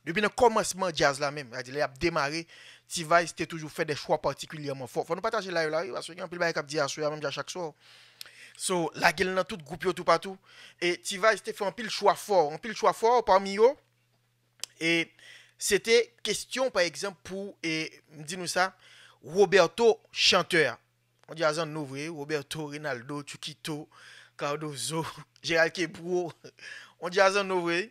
Depuis le commencement jazz là même, c'est-à-dire il a démarré, T-Vice a toujours fait des choix particulièrement forts. Faut nous partager là parce qu'il y a un peu de bail qui dit à soi même à chaque soir. So, la gueule dans tout groupe tout partout et T-Vice a fait un pile choix fort parmi eux et c'était question par exemple pour et dis-nous ça Roberto chanteur. On dit à Zan Nouvre, Roberto Rinaldo, Chiquito, Cardozo, Gérald Kebro. On dit à Zan Nouvre.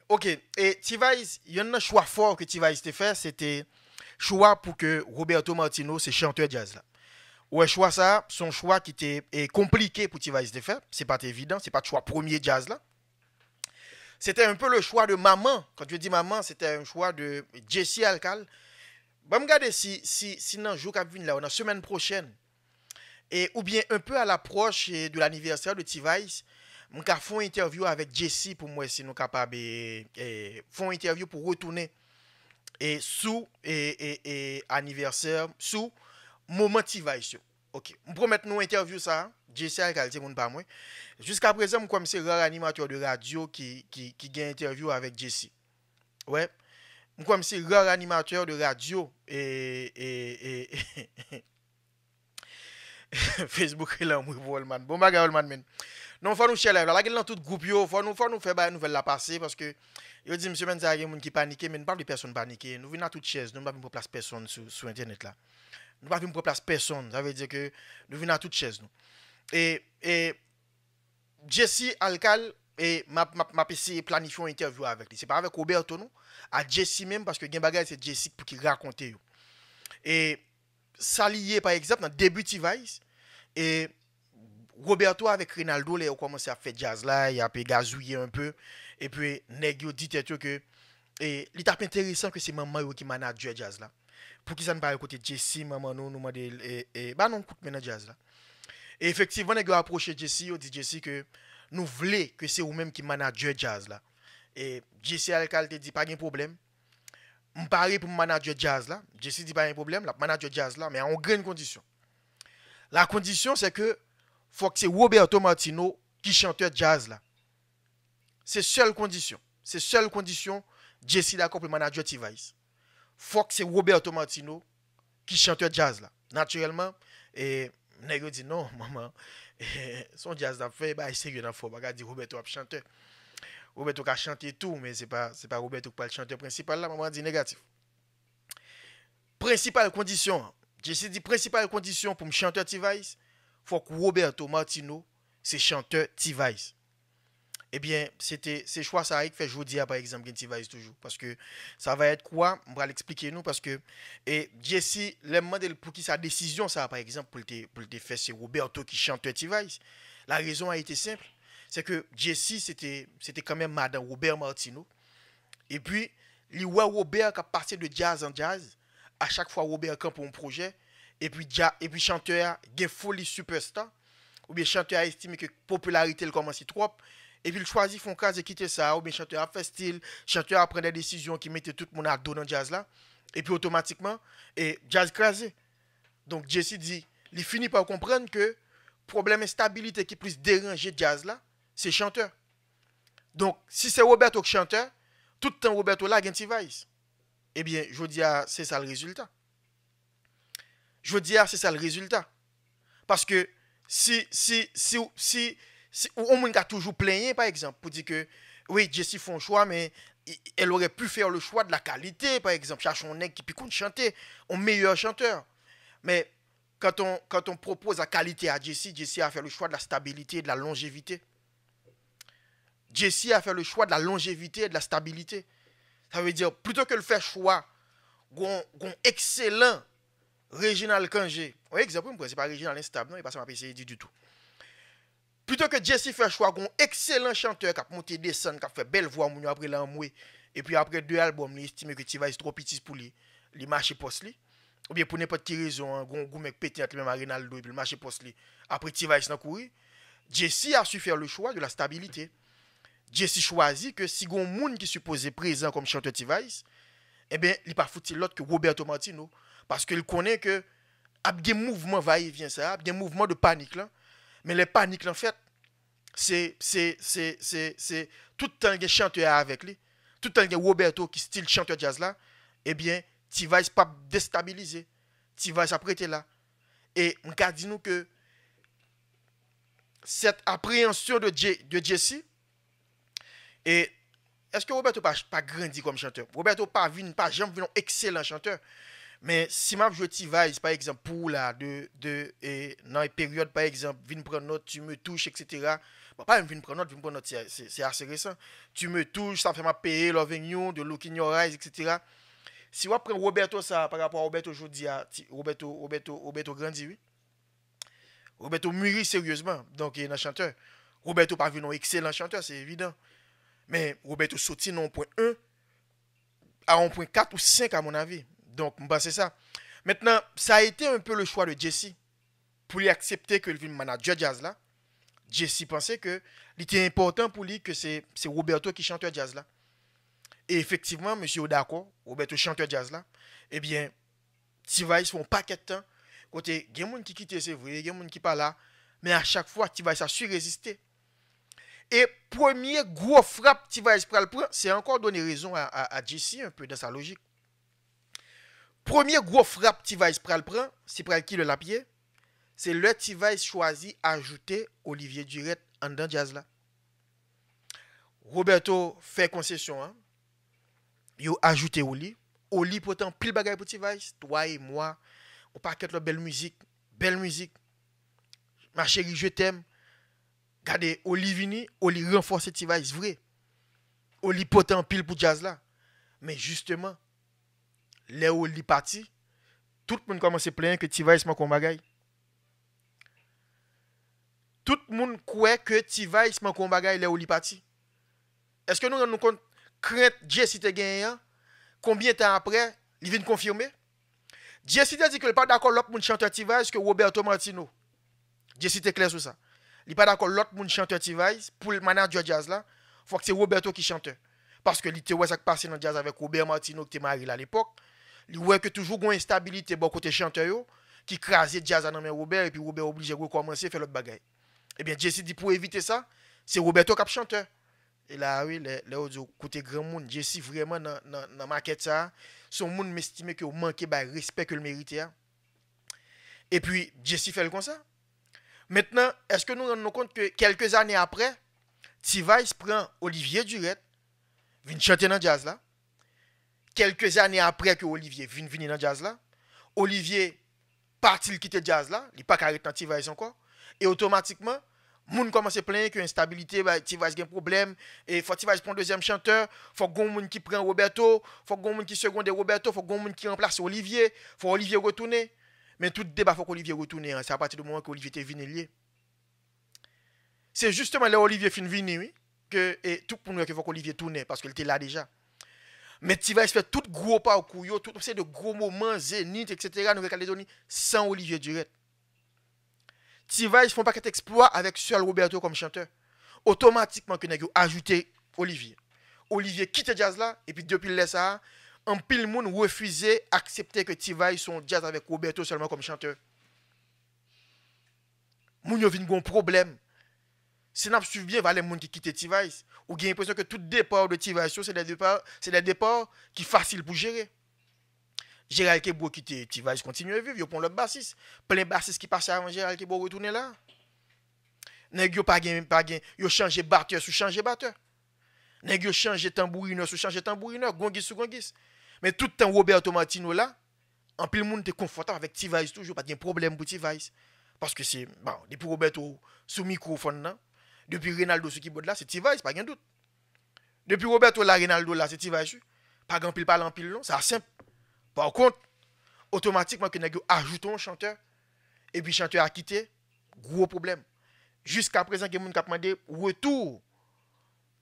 Ok, et T-Vice, il y a un choix fort que T-Vice a fait, c'était choix pour que Roberto Martino, c'est chanteur jazz là. Ouais, choix ça, son choix qui était compliqué pour T-Vice de faire, c'est pas évident, c'est pas le choix premier jazz là. C'était un peu le choix de maman. Quand je dis maman, c'était un choix de Jesse Alcal. Bon, regardez si dans le jour qui vient là, la semaine prochaine, et ou bien un peu à l'approche de l'anniversaire de T-Vice, je vais faire une interview avec Jesse pour moi si nous capables faire une interview pour retourner et sous anniversaire sous moment T-Vice. OK, je promets nous interview ça, Jesse a qualité mon pas moi. Jusqu'à présent, comme c'est rare animateur de radio qui gagne interview avec Jesse. Ouais. Comme c'est rare animateur de radio et Facebook là moi Volman. Bon bagarre Volman men. Non, faut nous chercher là, dans tout groupe yo, faut nous faire ba nouvelle la passer parce que yo dit monsieur Benza il y a monde qui paniquer mais ne parle de personne paniquer. Nous venons à toute chaise, nous pas venir pour place personne sur internet là. Nous pas venir pour place personne, ça veut dire que nous venons à toute chaise nous. Et Jesse Alcal et m'a essayé planifier une interview avec lui. C'est pas avec Roberto non, à Jesse même parce que gen bagay c'est Jesse pour qu'il raconte yo. Et ça lié par exemple dans début T-Vice et Roberto avec Rinaldo là, ils ont commencé à faire jazz là, il a peu gazouiller un peu et puis nèg yo dit tête que et il est intéressant que c'est maman qui manage jazz là. Pour qui ça ne pas côté Jesse maman nous demander bah non coûte maintenant jazz là. Et effectivement nèg yo approché Jesse, yo dit Jesse que nous voulons que c'est vous même qui manage jazz là. Et Jesse Alcal te dit pas de problème. Je parle pour manager jazz là. Jesse dit pas de problème, la manager jazz là mais en grande condition. La condition c'est que faut que c'est Roberto Martino qui chanteur jazz là. C'est seule condition. C'est seule condition Jesse d'accord pour manager T-Vice. Faut que c'est Roberto Martino qui chanteur jazz là. Naturellement et nèg dit non maman son jazz d'a fait bah sérieux dans faut pas dire Roberto a chanteur. Roberto a chanté tout mais c'est pas Roberto qui le chanteur principal là maman dit négatif. Principale condition, Jesse dit principale condition pour me chanteur T-Vice, faut que Roberto Martino c'est chanteur T-Vice. Eh bien, c'est choix ça qui fait jeudi par exemple T-Vice toujours parce que ça va être quoi? On va l'expliquer nous parce que et Jesse le demande pour qui sa décision ça par exemple pour te faire c'est Roberto qui chanteur T-Vice. La raison a été simple, c'est que Jesse c'était quand même madame Robert Martino et puis il voit Robert qui a passé de jazz en jazz à chaque fois Robert camp pour un projet et puis chanteur gen folie superstar ou bien chanteur a estimé que popularité elle commence trop et puis il choisit font cas de quitter ça ou bien chanteur a fait style chanteur a pris des décisions qui mettaient tout le monde à dos dans jazz là et puis automatiquement et jazz crasé donc Jesse dit il finit par comprendre que problème instabilité qui plus déranger jazz là c'est chanteur donc si c'est Roberto qui chanteur tout le temps Roberto là gen T-Vice eh bien je dis c'est ça le résultat je dis c'est ça le résultat parce que si on monde a toujours plaigné par exemple pour dire que oui Jessie font choix mais elle aurait pu faire le choix de la qualité par exemple chercher un nègre qui peut chanter un meilleur chanteur mais quand on propose la qualité à Jessie a fait le choix de la stabilité et de la longévité. Jessie a fait le choix de la longévité et de la stabilité. Ça veut dire plutôt que le faire choix gon excellent Réginal Kangé. Oui, exemple, c'est pas Réginal instable, non, il passe à PCD du tout. Plutôt que Jesse fait choix d'un excellent chanteur qui a monté descendre, qui a fait belle voix après l'amoué, et puis après 2 albums, il estime que tu vas être trop petit pour lui, il marche poste lui. Ou bien pour n'importe quelle raison, un gros mec pété entre même à Ronaldo et puis le marché poste lui. Après tu vas être courir. Jesse a su faire le choix de la stabilité. Jesse choisit que si un monde qui est supposé présent comme chanteur T-Vice, eh bien, il n'est pas foutu l'autre que Roberto Martino. Parce qu'il connaît que il y a des mouvements va-et-vient ça, il y a des mouvements de panique là. Mais les paniques en fait, c'est tout le temps que chanteur avec lui. tout le temps il y a Roberto qui style chanteur jazz là, eh bien, T-Vice pas déstabilisé. T-Vice a prêté là. Et on a dit nous que cette appréhension de Jesse, et est-ce que Roberto pas grandi comme chanteur? Roberto pas jamais vu un excellent chanteur. Mais si je joue T-Vice, par exemple, pour la dans une période, par exemple, viens prendre note, tu me touches, etc. Bon, pas viens prendre note, c'est assez récent. Tu me touches, ça fait ma payer, loving you, de look in your eyes, etc. Si on prend Roberto ça par rapport à Roberto aujourd'hui, Roberto grandi, oui. Roberto mûrit sérieusement, donc il est un chanteur. Roberto pas vu un excellent chanteur, c'est évident. Mais Roberto sorti non point 1 à 1.4 ou 5 à mon avis. Donc, c'est ça. Maintenant, ça a été un peu le choix de Jesse pour lui accepter que le manager jazz là. Jesse pensait que il était important pour lui que c'est Roberto qui chanteur jazz là. Et effectivement, monsieur est d'accord, Roberto chanteur jazz là. Eh bien, T-Vice font un paquet de temps. Côté, il y a des gens qui quittent, c'est vrai, il y a des gens qui pas là. Mais à chaque fois, T-Vice a su résister. Et premier gros frappe T-Vice pral prend, c'est encore donner raison à Jesse un peu dans sa logique. Premier gros frappe T-Vice pral prend, c'est pral qui le lapier, c'est le T-Vice choisi ajouter Olivier Durette en dans jazz là. Roberto fait concession, hein. Yo ajouté Oli. Oli pourtant pile bagay pour T-Vice, toi et moi, on paquet la belle musique. Ma chérie, je t'aime. Regardez, Oli vini, Oli renforce T-Vice, vrai. Oli pourtant pile pour jazz là. Mais justement, les Oli parti, tout le monde commence à plaindre que T-Vice manque un bagay. Tout le monde croit que T-Vice manque un bagay, les Oli parti. Est-ce que nous rendons compte crainte Jesse te gagné? Combien de temps après, il vient confirmer? Jesse te dit que il n'est pas d'accord l'autre monde chanteur T-Vice que Roberto Martino. Jesse te clair sur ça. Il n'est pas d'accord l'autre monde chanteur T-Vice pour le manager jazz là. Faut que c'est Roberto qui chante. Parce que il était ouais ça qui passait dans jazz avec Robert Martino qui était marié à l'époque. Il voit que toujours une instabilité bon côté chanteur yo, qui crasait jazz dans main Robert et puis Robert obligé de recommencer faire l'autre bagaille. Eh bien Jesse dit pour éviter ça, c'est Roberto qui chanteur. Et là, oui, les autres côté grand monde, Jesse vraiment dans la maquette ça, son monde m'estime que vous manquez de respect que le mérite. Et puis, Jesse fait le comme ça. Maintenant, est-ce que nous nous rendons compte que quelques années après, T-Vice prend Olivier Durette, vient chanter dans le jazz là. Quelques années après que Olivier vient venir dans le jazz là, Olivier parti quitter le jazz là, il n'est pas carré dans T-Vice encore, et automatiquement, moun commence à plaindre que instabilité, T-Vice a un problème, et faut T-Vice prendre deuxième chanteur, faut que moun qui prend Roberto, faut que moun qui seconde Roberto, faut que moun qui remplace Olivier, faut Olivier retourner. Mais tout débat faut qu'Olivier retourne, hein. C'est à partir du moment que Olivier était venu lié. C'est justement là Olivier fin venu, oui, que et tout pour nous qu'il faut qu'Olivier tourne parce qu'il était là déjà. Mais T-Vice fait tout gros parcours, tout c'est de gros moments zénith etc. Nous Calédonie sans Olivier Durette. T-Vice font pas qu'un exploit avec seul Roberto comme chanteur. Automatiquement que nous ajouté Olivier. Olivier quitte jazz là et puis depuis là ça, un pile monde refusé accepter que T-Vice son jazz avec Roberto seulement comme chanteur. Moun yo vinn gon problème. Si n'a suivi bien va les monde qui quitte T-Vice, ou j'ai l'impression que tout départ de T-Vice c'est des départs qui facile pour gérer. Gérald Kebo quitte T-Vice continue à vivre, yo prend le bassiste, plein bassiste qui passe avant Gérald Kebo retourner là. Nèg yo pas gen, yo changer batteur sous changer batteur. Nèg yo changer tambourineur sous changer tambourineur, gongis sous gongis. Mais tout le temps Roberto Martino là, en pile monde était confortable avec T-Vice toujours, pas de problème pour T-Vice. Parce que c'est, bon, depuis Roberto sous microphone là, depuis Ronaldo sous keyboard là, c'est T-Vice, pas de doute. Depuis Roberto là, Ronaldo là, c'est T-Vice. Pas grand pile parle en pile non, c'est simple. Par contre, automatiquement que nous ajoutons un chanteur, et puis le chanteur a quitté, gros problème. Jusqu'à présent, il y a des gens qui ont demandé retour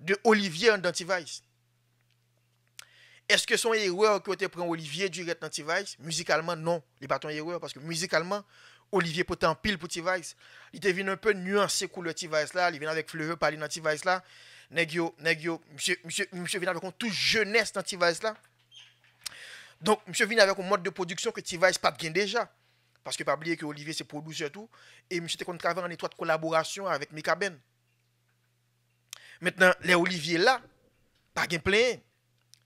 de Olivier dans T-Vice. Est-ce que son erreur que tu prends Olivier direct dans T-Vice? Musicalement, non. Il n'est pas ton erreur parce que musicalement, Olivier peut en pile pour T-Vice. Il est venu un peu nuancé couleur T-Vice là. Il vient avec Fleur parler dans T-Vice là. Monsieur vient avec une toute jeunesse dans T-Vice là. Donc, monsieur vient avec un mode de production que T-Vice pas bien déjà. Parce que pas oublier que Olivier c'est producteur tout. Et monsieur était travaille en étroite collaboration avec Mika Ben. Maintenant, les Olivier là, pas bien plein.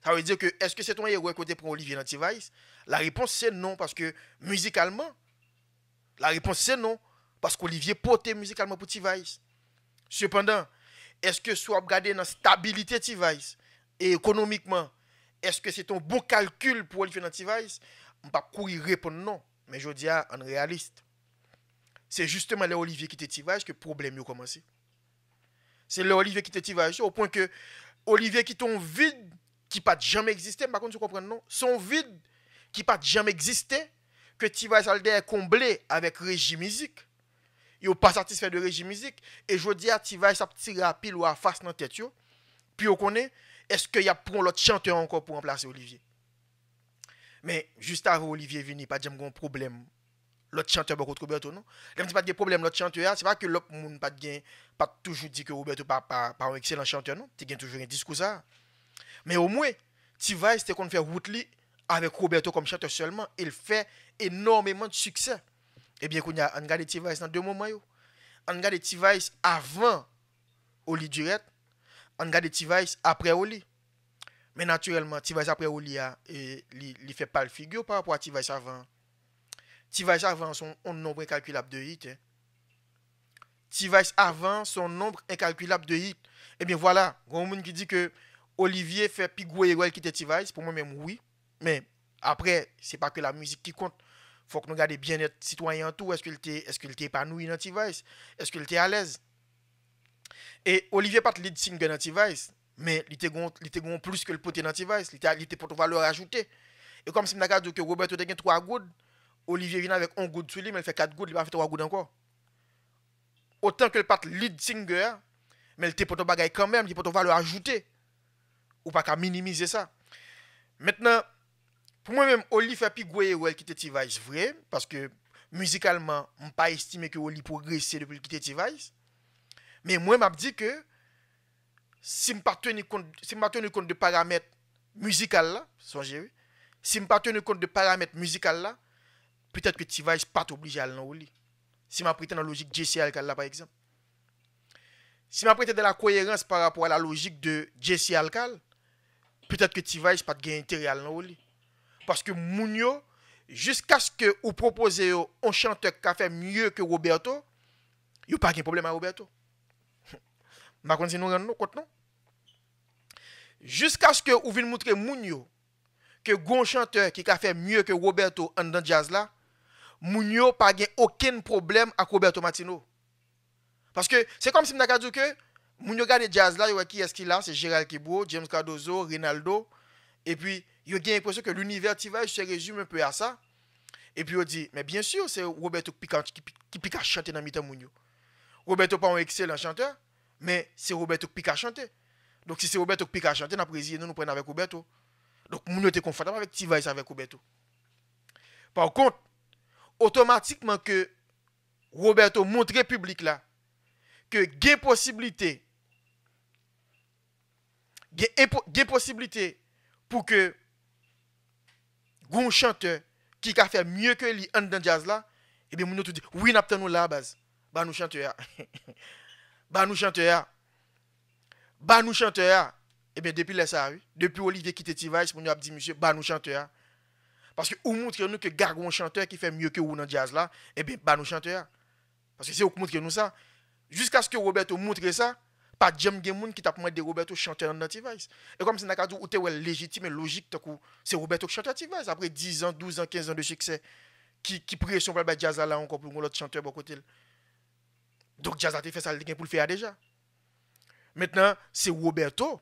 Ça veut dire que, est-ce que c'est ton héros côté pour Olivier dans T-Vice? La réponse c'est non, parce que musicalement, la réponse c'est non, parce qu'Olivier poté musicalement pour T-Vice. Cependant, est-ce que soit regarder dans stabilité T-Vice et économiquement, est-ce que c'est un bon calcul pour Olivier dans T-Vice? On ne peut pas courir répondre non, mais je dis en réaliste. C'est justement les Olivier qui était T-Vice que le problème a commencé. C'est les Olivier qui était T-Vice au point que Olivier qui ton vide qui n'a jamais existé, par contre, tu comprends non? Son vide qui n'a jamais existé, que T-Vice a le comblé avec Régie Musique. Il n'est pas satisfait de Régie Musique. Et je dis à T-Vice a tiré à pile ou à face dans la tête. Puis on connaît, est-ce qu'il y a pour l'autre chanteur encore pour remplacer Olivier? Mais juste avant Olivier venu, pas de problème. L'autre chanteur beaucoup Roberto non. Même si pas de problème l'autre chanteur, c'est pas que l'autre monde pas toujours dit que Roberto pas un excellent chanteur non, tu as toujours un discours ça. Mais au moins, T-Vice c'était qu'on fait Woodley avec Roberto comme chanteur seulement, il fait énormément de succès. Eh bien qu'on a regardé T-Vice dans deux moments yo. On regarde T-Vice avant Oli Durette, on regarde T-Vice après Oli. Mais naturellement, T-Vice après Oli il fait pas le figure par rapport à T-Vice avant. T-Vice avant son nombre incalculable de hits. T-Vice avant son nombre incalculable de hits. Eh bien voilà, il y a un monde qui dit que Olivier fait pigouer qui était T-Vice. Pour moi-même, oui. Mais après, c'est pas que la musique qui compte. Faut que nous regardions bien-être citoyen en tout. Est-ce qu'il était épanoui dans T-Vice? Est-ce qu'il était à l'aise? Et Olivier pas lead singer dans T-Vice, mais il était plus que le poté dans T-Vice. Il était pour te valeur ajoutée. Et comme si je dit que Roberto a 3 gouttes, Olivier vient avec 1 goutte sur lui, mais il fait 4 gouttes, il va faire 3 gouttes encore. Autant que le pas lead singer, mais il était pour te bagaille quand même, il est pour te valeur ajoutée. Ou pas qu'à minimiser ça. Maintenant, pour moi-même, Oli fait pigouer qui était T-Vice vrai, parce que musicalement, je ne pas estimé que Oli progressé depuis qu'il était T-Vice. Mais moi, je me dis que si je ne pas tenir compte de paramètres musicaux là, songez, si je ne pas tenir compte de paramètres musicaux là, peut-être que T-Vice pas obligé à aller dans Oli. Si je prête dans la logique Jesse Alcal là, par exemple. Si je prête dans la cohérence par rapport à la logique de Jesse Alcal, peut-être que T-Vice pas de gain intérêt à aller dans Oli. Parce que Mounio, jusqu'à ce que vous proposez un chanteur qui a fait mieux que Roberto, il n'y a pas de problème à Roberto. Par contre, si nous rendons compte, non? Jusqu'à ce que vous venez montrer Mounio que un chanteur qui a fait mieux que Roberto en dans jazz là, Mounio n'a pas aucun problème avec Roberto Martino. Parce que c'est comme si je me dit que Mounio regarde jazz là, il y a qui est-ce qu'il a? C'est Gérald Kibou, James Cardozo, Rinaldo. Et puis, il a l'impression que l'univers T-Vice se résume un peu à ça. Et puis, il dit, mais bien sûr, c'est Roberto qui pique à chanter dans le temps Mounio. Roberto n'est pas un excellent chanteur, mais c'est Roberto qui pique à chanter. Donc, si c'est Roberto qui pique à chanter, nous prenons avec Roberto. Donc, Mounio était confortable avec T-Vice avec Roberto. Par contre, automatiquement que Roberto montre au public là que il y a possibilité pour que un chanteur qui a fait mieux que lui en dans jazz là, et bien nous tout dit oui n'a nous là base. Bah nous chanteur. Bah nous chanteur. Bah nous chanteur. Et bien depuis là ça oui, depuis Olivier qui était T-Vice, nous a dit monsieur bah nous chanteur. Parce que ou montre nous que garde un chanteur qui fait mieux que vous dans jazz là, et bien bah nous chanteur. Parce que c'est vous montre nous ça jusqu'à ce que Roberto montre ça. Pas de gens qui t'a demandé Roberto chanteur dans T-Vice. Et comme c'est un cas où tu es légitime et logique, c'est Roberto qui chante T-Vice. Après 10 ans, 12 ans, 15 ans de succès, qui pression pour le jazz là encore pour l'autre chanteur de côté. Donc jazz a fait ça pour le faire déjà. Maintenant, c'est Roberto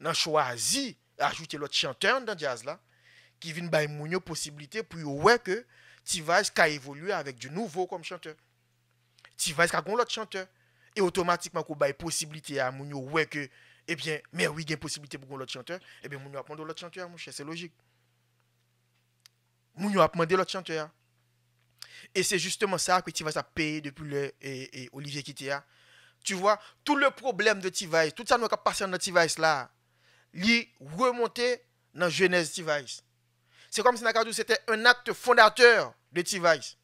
qui a choisi d'ajouter l'autre chanteur dans jazz là, qui vient de donner possibilité pour ouais que T-Vice a évolué avec du nouveau comme chanteur. T-Vice a l'autre chanteur. Et automatiquement qu'on a possibilité à Mounio ouais que eh bien mais oui il y a possibilité pour l'autre chanteur et bien Mounio a demandé l'autre chanteur mon cher c'est logique. Mounio a demandé l'autre chanteur. Et c'est justement ça que T-Vice a payé depuis le Olivier Kitea. Tu vois tout le problème de T-Vice, tout ça nous a passé dans T-Vice là, lui remonter dans jeunesse T-Vice. C'est comme si c'était un acte fondateur de T-Vice.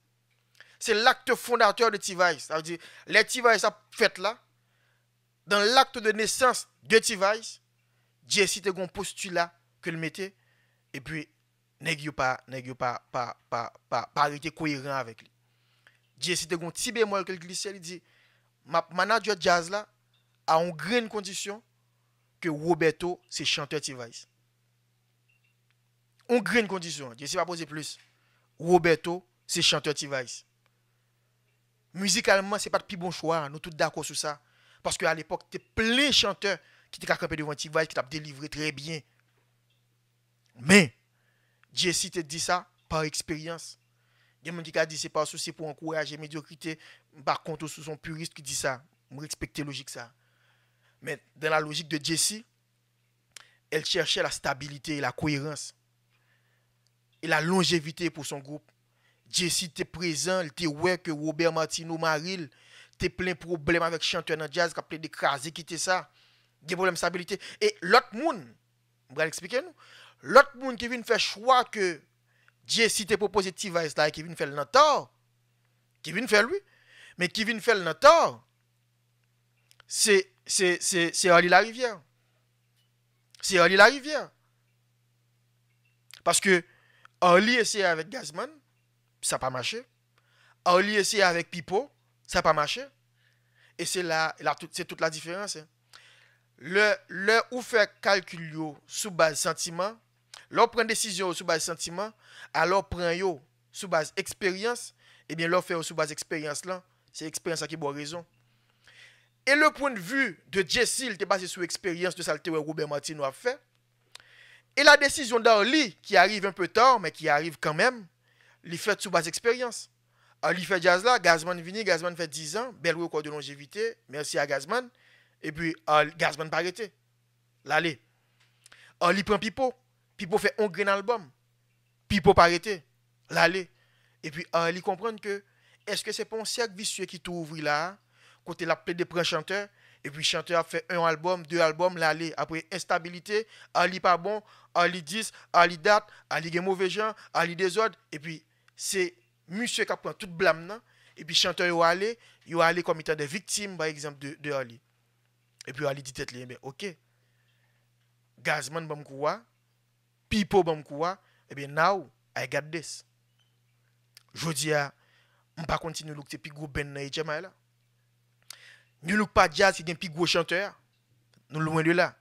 C'est l'acte fondateur de T-Vice. Ça veut dire, les T-Vice a fait là, dans l'acte de naissance de T-Vice, Jesse te gon postulat que le mettait et puis nèg yo pas arrêté cohérent avec lui. Jesse te gon ti bémol que le glissé, il dit ma manager jazz là a une grande condition que Roberto c'est chanteur T-Vice. Une grande condition, Jesse va poser plus. Roberto c'est chanteur T-Vice. Musicalement, c'est pas le plus bon choix, nous tous d'accord sur ça parce qu'à l'époque, tu plein de chanteurs qui étaient campés devant T-Vice qui t'a délivré très bien. Mais Jesse te dit ça par expérience. Il y a des gens qui a dit c'est pas souci pour encourager médiocrité. Par contre, sous son puriste qui dit ça, je respecte la logique ça. Mais dans la logique de Jesse, elle cherchait la stabilité et la cohérence et la longévité pour son groupe. Jesse était présent, il était ouais que Robert Martino Maril était plein de problèmes avec chanteur dans jazz qui a plein d'écraser qui était ça. Des problèmes de stabilité et l'autre monde, je vais l'expliquer nous. L'autre monde qui vient faire choix que Jesse te proposé T-Vice là qui vient faire le tort, qui vient faire lui, mais qui vient faire le tort, c'est Ali Larivière. C'est Ali Larivière. Parce que Ali essayé avec Gazman, ça n'a pas marché. Ali essayé avec Pipo, ça n'a pas marché. Et c'est là, c'est toute la différence. Hein. Le ou fait calcul sous base sentiment, l'on prend décision sous base sentiment, alors prend yo sous base expérience, et bien l'on fait sous base expérience là, c'est expérience qui a raison. Et le point de vue de Jesse, il était basé sur l'expérience de ça que Robert Martino a fait. Et la décision d'Arlie, qui arrive un peu tard, mais qui arrive quand même, il fait sous base expérience. Il fait jazz là, Gazman vini, Gazman fait 10 ans, bel record de longévité, merci à Gazman. Et puis, Gazman pas arrêté. L'allez. Il prend Pipo. Pipo fait un grand album. Pipo pas arrêté. L'allez. Et puis, il comprend que, est-ce que c'est pas un cercle vicieux qui t'ouvre là, côté la plaie de prend chanteur, et puis chanteur a fait un album, 2 albums, l'allez. Après, instabilité, Ali pas bon, Ali 10, Ali date, Ali gen mauvais gens, Ali désordre, et puis, c'est monsieur qui prend tout blâme, nan, et puis chanteur yo allé comme étant des victimes, par exemple, de Ali. Et puis Ali dit tête li, mais ok. Gazman bam kouwa, Pipo bam kouwa, et bien now I got this. Jodi a, m'pa continue look te pi gros ben na Ejema là. Nous look pas jazz qui gen pi gros chanteur. Nous loin de là.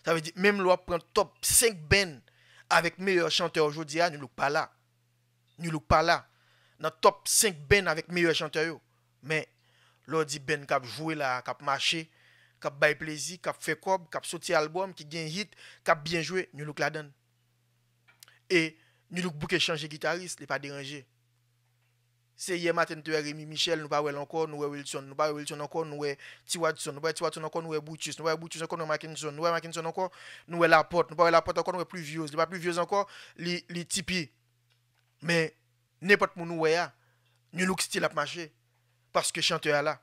Ça veut dire même l'on prend top 5 ben avec meilleur chanteur aujourd'hui, nous look pas là. Nous look pas là. Dans top 5 ben avec meilleur chanteur. Mais l'on dit ben qui a joué là, qui a marché, qui a bail plaisir, qui a fait cob, qui a sorti album, qui gagne hit, qui a bien joué, nous look la donne. Et nous look bouquet changer guitariste, il pas dérangé. C'est hier matin tu Rémi Michel, nous pas encore, nous Wilson, nous pas Wilson encore, nous T Watson, nous pas T Watson encore, nous Bouchus, nous pas Bouchus encore, nous Mackinson, nous Mackinson encore, nous Laporte, nous pas Laporte encore, nous plus vieux, pas plus vieux encore, les Tipeee. Mais n'importe où nous a, nous look style à marcher parce que chanteur là.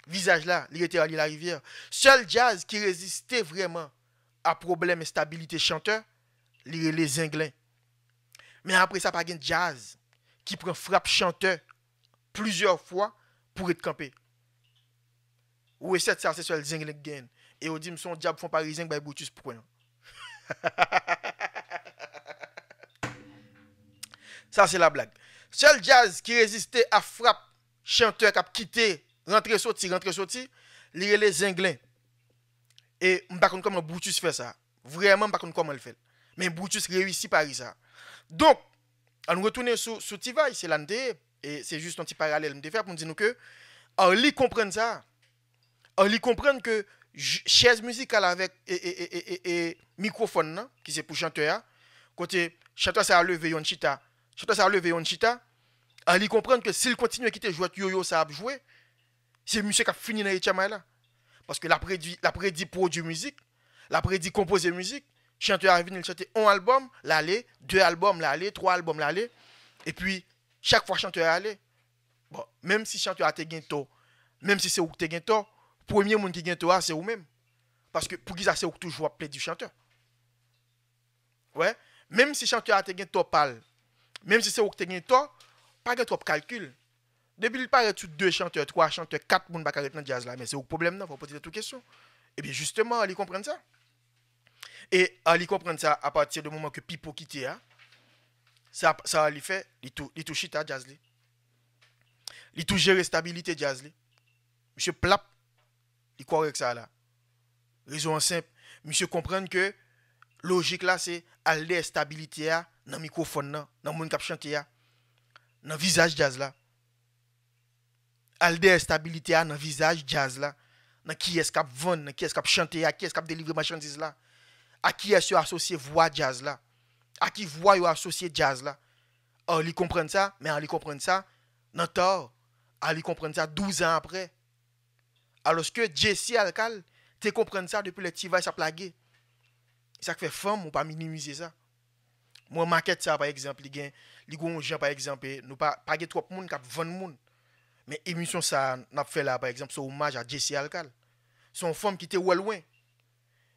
Visage là, il était à la rivière. Seul jazz qui résistait vraiment à problème et stabilité chanteur, les Inglés. Mais après ça, pas de jazz qui prend frappe chanteur plusieurs fois pour être campé. Ou c'est ça, c'est sur les Inglés qui gagnent. Et on dit, son diable font parisien, bah, Boutus pour rien. Ça, c'est la blague. Seul jazz qui résistait à frappe chanteur qui a quitté, rentré sorti, les Anglais. Et je ne sais pas comment Boutus fait ça. Vraiment, je ne sais pas comment il fait. Mais Boutus réussit par ça. Donc, on retourne sur T-Vice, c'est l'année. Et c'est juste un petit parallèle que je faire pour nous dire que Ali comprend ça. Ali comprend que chaise musicale avec et microphone, qui c'est pour chanteur, côté chanteur ça a levé un chita. Chanteur ça a levé un chita. Ali comprend que s'il continue à quitter jouer yo-yo, ça a joué. C'est monsieur qui a fini dans les là. Parce que l'après dit produire musique, l'après dit composer musique. Chanteur a venu chanter un album, l'aller, 2 albums, l'aller, 3 albums, l'aller. Et puis, chaque fois chanteur allait. Bon, même si chanteur a te gagné tort, même si c'est ou que te gagné tort, premier monde qui gagne tort, c'est ou même. Parce que pour qui ça, c'est ou que toujours appeler du chanteur. Ouais, même si chanteur a te gagné tort, parle. Même si c'est où que te gagné tort, pas de trop calcul. Depuis il paraît tout 2 chanteurs, 3 chanteurs, 4 monde pas arrêter dans jazz là, mais c'est au problème non, faut poser toutes questions. Et bien justement, ils comprennent ça. Et Ali comprendre ça à partir du moment que Pipo quitté, ça lui fait, il touche à jazz. Il touche gérer stabilité jazz. Monsieur Plap, il croit avec ça là. Raison simple. Monsieur comprendre que logique là, c'est aller stabilité dans le microphone, dans le monde qui chante, dans le visage jazz là. Aller stabilité dans le visage jazz là. Dans qui est-ce qui vend, dans qui est-ce qui chante, à qui est-ce qui délivre marchandise là. À qui est-ce qui associé voix jazz là. À qui voix yo associé jazz là. On lui comprendre ça, mais on lui comprendre ça dans tort. On lui comprendre ça 12 ans après. Alors que Jesse Alcal, tu comprends ça depuis le petit va ça plaguer. Ça fait femme, on pas minimiser ça. Moi maquette ça par exemple, les gens par exemple, nous pas trop monde qui 20 monde. Mais émission ça n'a fait là par exemple, c'est hommage à Jesse Alcal. Son femme qui était loin.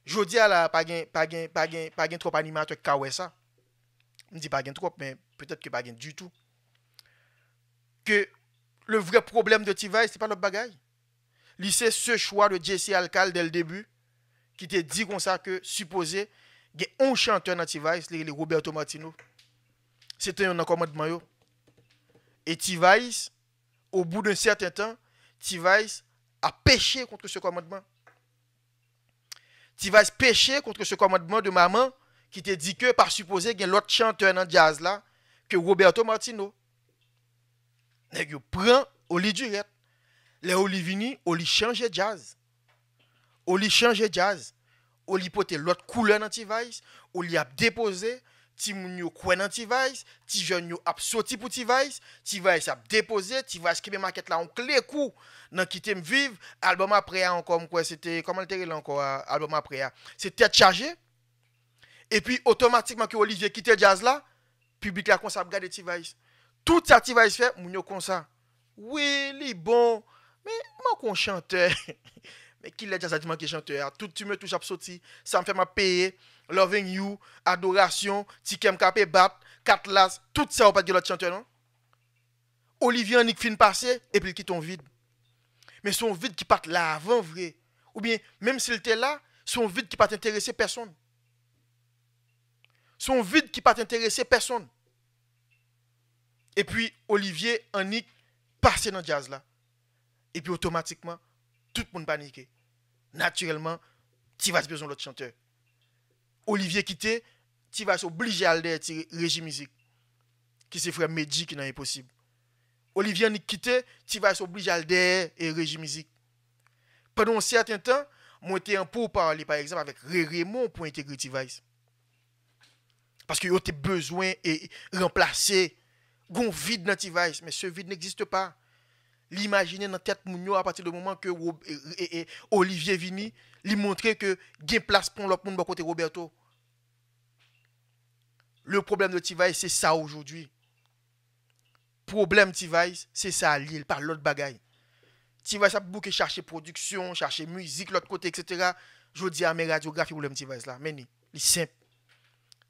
Jodi à la pas gain trop animateur qui ouais ça. Je dis pas gain trop mais peut-être que pas gain du tout. Que le vrai problème de Tivay c'est pas notre bagaille. C'est ce choix de Jesse Alcal dès le début qui te dit comme ça que supposé il y a un chanteur dans Tivay, c'est Roberto Martino. C'était un commandement. Et Tivay, au bout d'un certain temps, Tivay a péché contre ce commandement. Tivay péché contre ce commandement de maman qui te dit que par supposé il y a l'autre chanteur dans jazz là que Roberto Martino. Il prend Oli Durette. Les Olivini, Oli change jazz. Oli change jazz. Oli pote l'autre couleur dans Tivay, Oli a déposé, ti moun yo kwen dans Tivay, ti jeune yo a sorti pour Tivay a déposé, Tivay qui maquette là on clé coup dans quitter me vivre, album après encore quoi c'était comment le encore album après c'était chargé. Et puis automatiquement que Olivier quitte jazz là, public là comme ça regarder Tivay. Tout ça Tivay fait moun yo comme ça. Oui, li bon, mais moi qu'on chanteur. Mais qui l'a jazz a qui chanteur, tout tu me touches à sorti, ça me fait ma payer, loving you, adoration, tikem capé bat, catlas, tout ça ou pas de l'autre chanteur non. Olivier Annick fin passé et puis il quitte ton vide. Mais son vide qui part là avant vrai. Ou bien même s'il était là, son vide qui pas t'intéresser personne. Son vide qui pas t'intéresser personne. Et puis Olivier Annick passé dans jazz là. Et puis automatiquement tout le monde paniqué. Naturellement, tu vas besoin de l'autre chanteur. Olivier quitté, tu vas obligé à aller tirer Régie Musique. Qui c'est frère Medji qui n'est impossible. Olivier Nick quitté, tu vas obligé à aller et Régie Musique. Pendant un certain temps, moi j'étais en pour parler par exemple avec Raymond pour intégrer T-Vice. Parce que yo t'es besoin et remplacer gon vide dans T-Vice, mais ce vide n'existe pas. L'imaginer dans tête mounio à partir du moment que Olivier vini, lui montrer que gain place pour l'autre monde côté Roberto. Le problème de T-Vice c'est ça aujourd'hui. Problème T-Vice c'est ça lié par l'autre bagaille. T-Vice a beaucoup chercher production, chercher musique l'autre côté etc. Je dis à mes radiographies problème T-Vice là, mais c'est simple.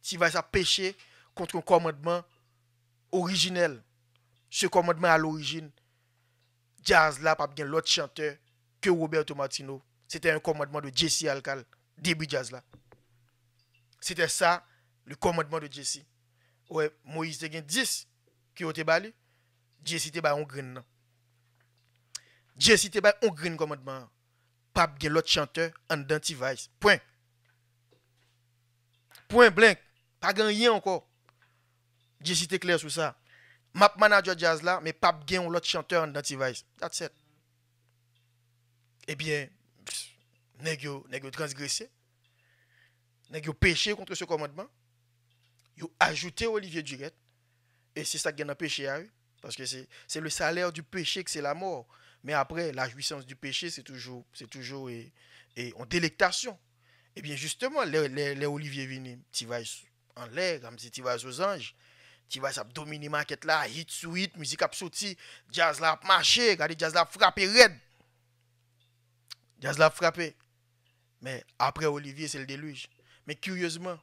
T-Vice a péché contre un commandement originel. Ce commandement à l'origine jazz là pas bien l'autre chanteur que Roberto Martino. C'était un commandement de Jesse Alcal début jazz là. C'était ça le commandement de Jesse. Ouais, Moïse te gen 10 qui ont été bali. Jesse te ba on green. Jesse te ba on green commandement. Pas bien l'autre chanteur en T-Vice. Point. Point blank. Pas rien encore. Jesse te clair sur ça. Map manager jazz là, mais pas bien l'autre chanteur en T-Vice. That's it. Eh bien, nèg yo transgressé. Nèg yo péché contre ce commandement. Yo ajouté Olivier Durette. Et c'est ça qui a péché à eux. Parce que c'est le salaire du péché que c'est la mort. Mais après, la jouissance du péché, c'est toujours en délectation. Eh bien, justement, les Olivier Vini, T-Vice en l'air, comme si T-Vice aux anges. T-Vice a dominé market là, hit sur hit, musique a sorti, jazz là a marché, regardez jazz là a frappé red. Jazz là a frappé. Mais après Olivier, c'est le déluge. Mais curieusement,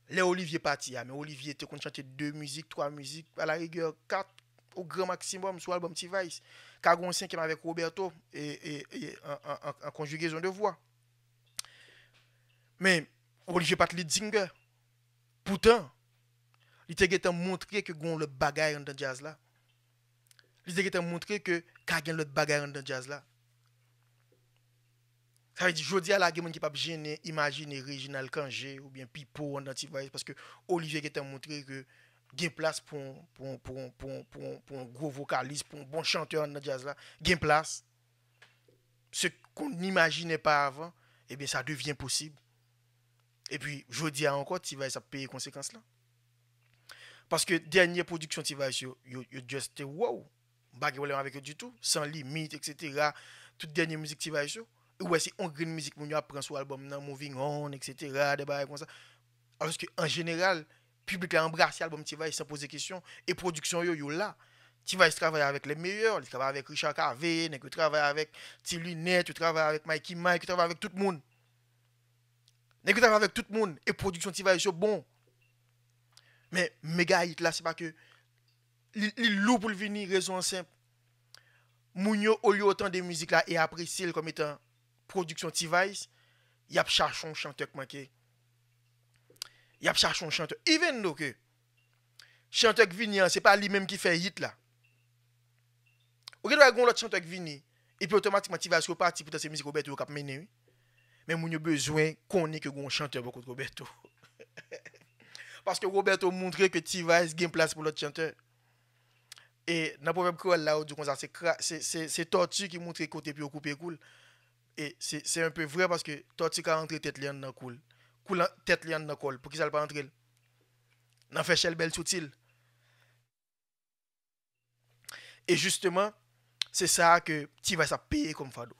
les Olivier parti, mais Olivier te compte chanter 2 musiques, 3 musiques, à la rigueur 4 au grand maximum sur l'album T-Vice. Cagon 5 avec Roberto et en conjugaison de voix. Mais Olivier pas lead singer. Pourtant, il t'a montré que gon le bagay dans jazz là. Il t'a montré que kage l'autre bagay dans jazz là. Ça veut dire jodi à la gen qui pas gêner imaginer Reginald Kangé ou bien Pipo en T-Vice parce que Olivier t'a montré que gain place pour un gros vocaliste, pour un bon chanteur dans jazz là, gain place. Ce qu'on n'imaginait pas avant, eh bien ça devient possible. Et puis jodi à encore T-Vice a payé conséquences là. Parce que dernière production T-Vice yo just wow, pas de avec eux du tout, sans limite etc. Toute dernière musique T-Vice ouais c'est on green musique mon apprend sur album nan Moving On etc. des bails comme ça. Alors que en général public a embrassé l'album T-Vice sans poser question et production yo là. T-Vice travaille avec les meilleurs, il travaille avec Richard Carvé, il travaille avec Tilunet, il travaille avec Mikey Mike, il travaille avec tout le monde. Il travaille avec tout le monde et production T-Vice bon. Mais méga hit là c'est pas que il lourd pour venir raison simple. Mounio au lieu autant de musique là et apprécier comme étant production T-Vice, il a cherché un chanteur qui manquait. Il a cherché un chanteur. Even though que chanteur qui vient, c'est pas lui-même qui fait hit là. Ou que doit l'autre chanteur qui vient et puis automatiquement T-Vice reparti pour ces musiques Roberto qui a mené. Mais moun yo besoin qu'on ait que un chanteur beaucoup de Roberto. Parce que Roberto montre que T-Vice gagne place pour l'autre chanteur. Et dans le problème que là où comme ça c'est Tortue qui montre côté puis coupé cool. Et c'est un peu vrai parce que Tortue a rentré tête liane dans cool. Cool tête liane dans col pour qu'il ça pas rentrer. N'en fait Shell Belle Soutil. Et justement, c'est ça que T-Vice a payé comme fado.